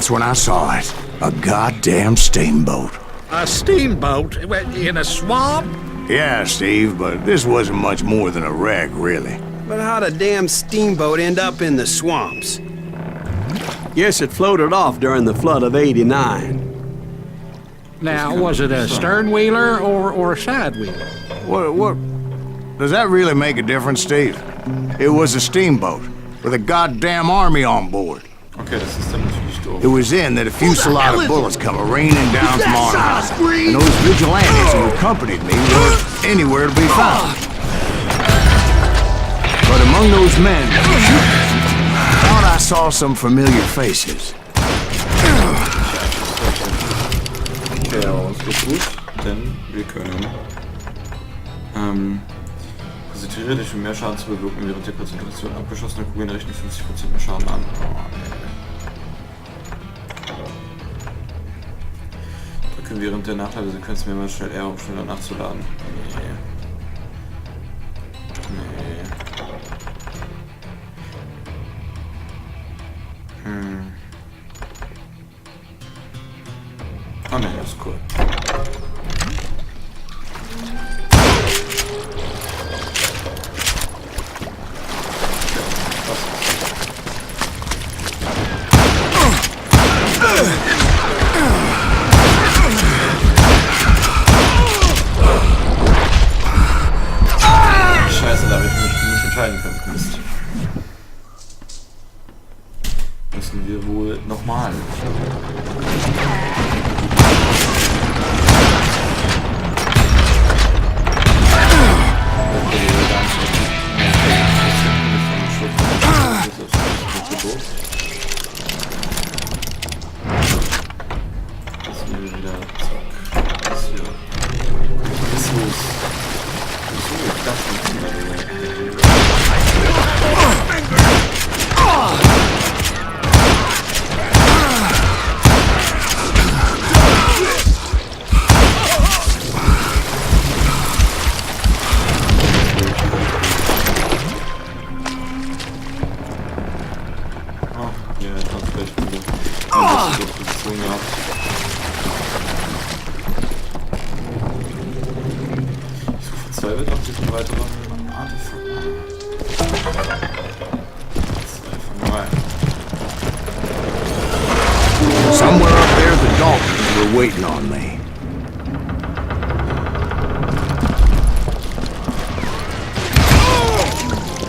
That's when I saw it. A goddamn steamboat. A steamboat? In a swamp? Yeah, Steve, but this wasn't much more than a wreck, really. But how'd a damn steamboat end up in the swamps? Guess it floated off during the flood of '89. Now, was it a stern-wheeler or a side-wheeler? What? Does that really make a difference, Steve? It was a steamboat with a goddamn army on board. Okay, das ist dann natürlich doof. It was then that a fusillade of bullets come raining down from our house, and those vigilantes who accompanied me weren't anywhere to be found. But among those men, I thought I saw some familiar faces. Okay, aber uns geht's gut, denn wir können konzentriere dich, um mehr Schaden zu bewirken, während der Konzentration abgeschossener Kugeln rechnen 50% mehr Schaden an. Oh, nee. Drücke während der Nachladesequenz mehrmals schnell R, um schneller nachzuladen. Nee. Oh ne, das ist cool. Scheiße, da habe ich mich nicht entscheiden können. Mist. Müssen wir wohl nochmal. Somewhere up there, the Daltons were waiting on me.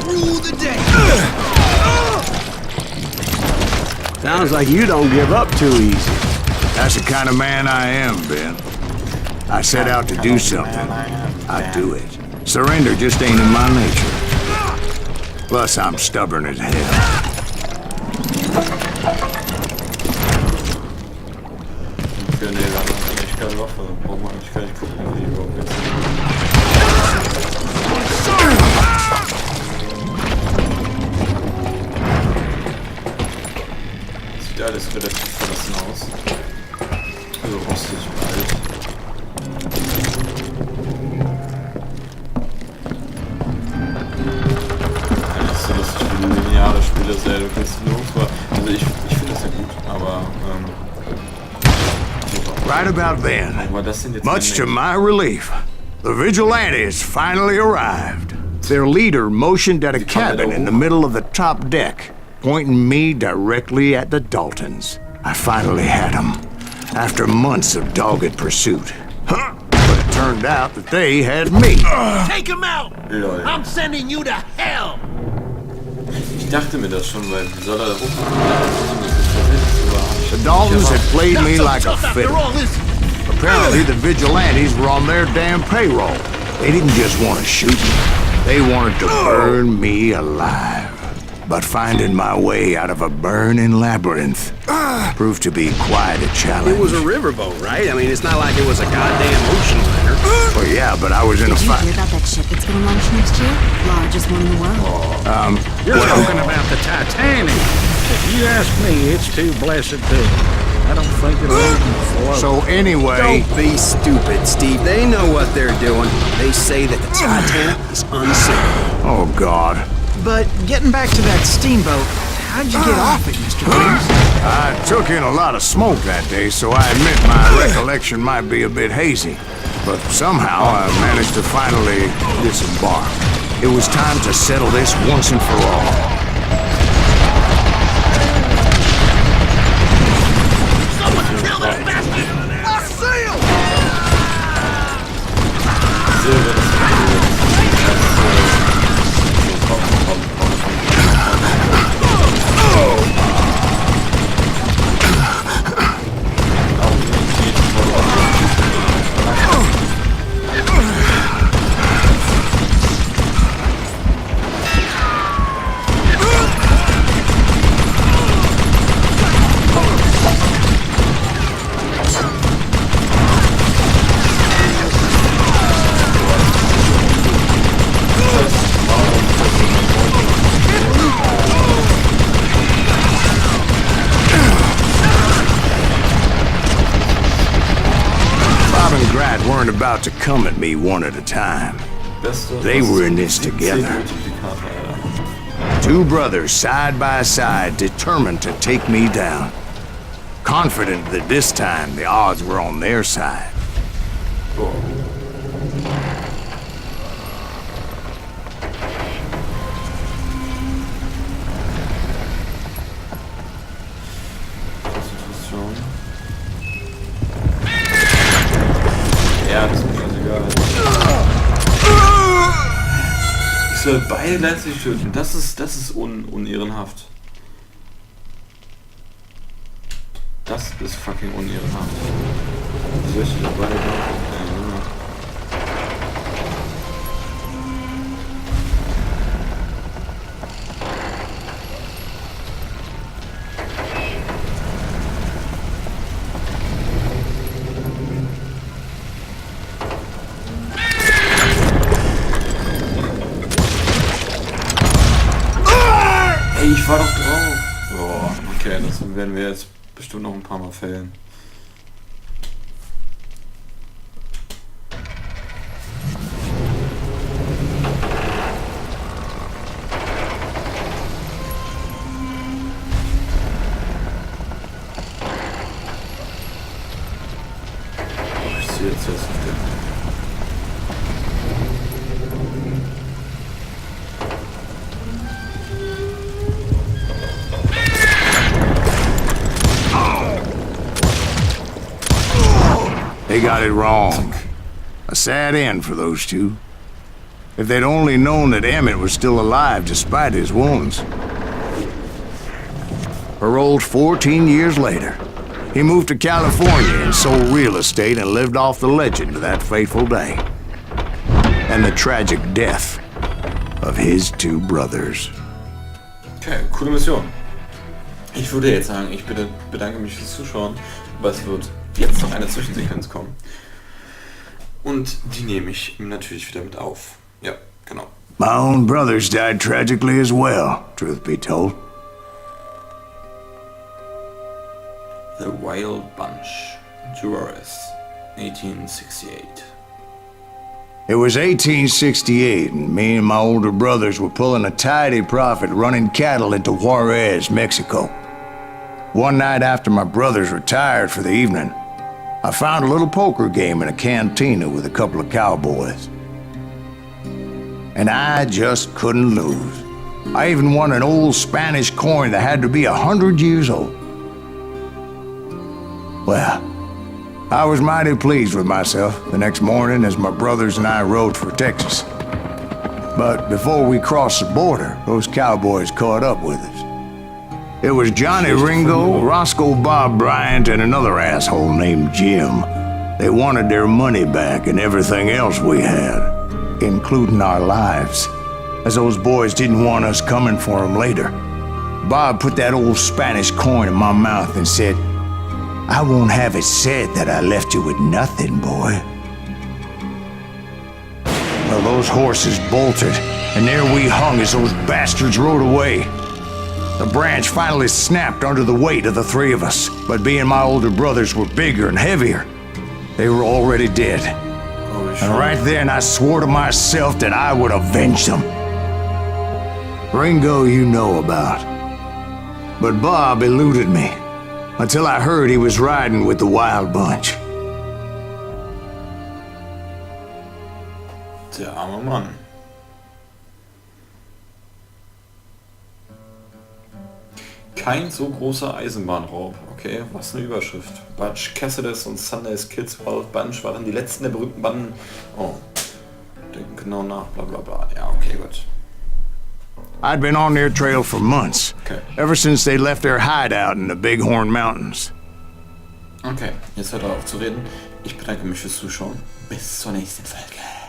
Rule the day. Sounds like you don't give up too easy. That's the kind of man I am, Ben. I set out to do something. I do it. Surrender just ain't in my nature. Plus, I'm stubborn as hell. Sieht alles relativ verlassen aus. Also rostig und alt. Das ist so lustig, wie lineare Spiele sehr, du kannst nirgendwo. Also ich finde das ja gut, aber Right about then, much to my relief, the vigilantes finally arrived. Their leader motioned at a cabin in the middle of the top deck, pointing me directly at the Daltons. I finally had them, after months of dogged pursuit. But it turned out that they had me. Take him out! I'm sending you to hell! Ich dachte mir das schon, weil wie soll er da rum? The Daltons had played me like a fiddle. Apparently the vigilantes were on their damn payroll. They didn't just want to shoot me. They wanted to burn me alive. But finding my way out of a burning labyrinth proved to be quite a challenge. It was a riverboat, right? I mean, it's not like it was a goddamn ocean liner. Well, yeah, but I was in a fight. Did you hear about that ship that's gonna launch next year? Largest one in the world. You're talking about the Titanic. If you ask me, it's too blessed to. I don't think it'll even float. So anyway... Don't be stupid, Steve. They know what they're doing. They say that the Titanic is unsinkable. Oh, God. But getting back to that steamboat, how'd you get off it, Mr. Williams? I took in a lot of smoke that day, so I admit my recollection might be a bit hazy. But somehow I managed to finally disembark. It was time to settle this once and for all. Weren't about to come at me one at a time. They were in this together. Two brothers side by side, determined to take me down. Confident that this time the odds were on their side. Ja, das ist mir scheißegal. Ich soll beide gleichzeitig töten. Das ist unehrenhaft. Das ist fucking unehrenhaft. Wie soll ich die beide ich war doch drauf. Oh, okay, das werden wir jetzt bestimmt noch ein paar Mal fällen. Ich sehe jetzt nicht. They got it wrong. A sad end for those two. If they'd only known that Emmett was still alive despite his wounds. Paroled 14 years later, he moved to California and sold real estate and lived off the legend of that fateful day. And the tragic death of his two brothers. Okay, coole Mission. Ich würde jetzt sagen, ich bedanke mich fürs Zuschauen, aber es wird jetzt noch eine Zwischensequenz kommen. Und die nehme ich natürlich wieder mit auf. Ja, genau. My own brothers died tragically as well, truth be told. The Wild Bunch, Juarez, 1868. It was 1868, and me and my older brothers were pulling a tidy profit running cattle into Juarez, Mexico. One night after my brothers retired for the evening, I found a little poker game in a cantina with a couple of cowboys. And I just couldn't lose. I even won an old Spanish coin that had to be 100 years old. Well, I was mighty pleased with myself the next morning as my brothers and I rode for Texas. But before we crossed the border, those cowboys caught up with us. It was Johnny Ringo, Roscoe Bob Bryant, and another asshole named Jim. They wanted their money back and everything else we had, including our lives, as those boys didn't want us coming for them later. Bob put that old Spanish coin in my mouth and said, "I won't have it said that I left you with nothing, boy." Well, those horses bolted, and there we hung as those bastards rode away. The branch finally snapped under the weight of the three of us, but being my older brothers were bigger and heavier, they were already dead. And right then I swore to myself that I would avenge them. Ringo you know about. But Bob eluded me, until I heard he was riding with the Wild Bunch. Der arme Mann. Kein so großer Eisenbahnraub. Okay, was eine Überschrift. Butch Cassidy und Sunday's Kids Wild Bunch waren die letzten der berühmten Banden. Oh, denken genau nach, bla bla bla. Ja, okay, gut. I'd been on their trail for months, ever since they left their hideout in the Bighorn Mountains. Okay, jetzt hört er auf zu reden. Ich bedanke mich fürs Zuschauen. Bis zur nächsten Folge.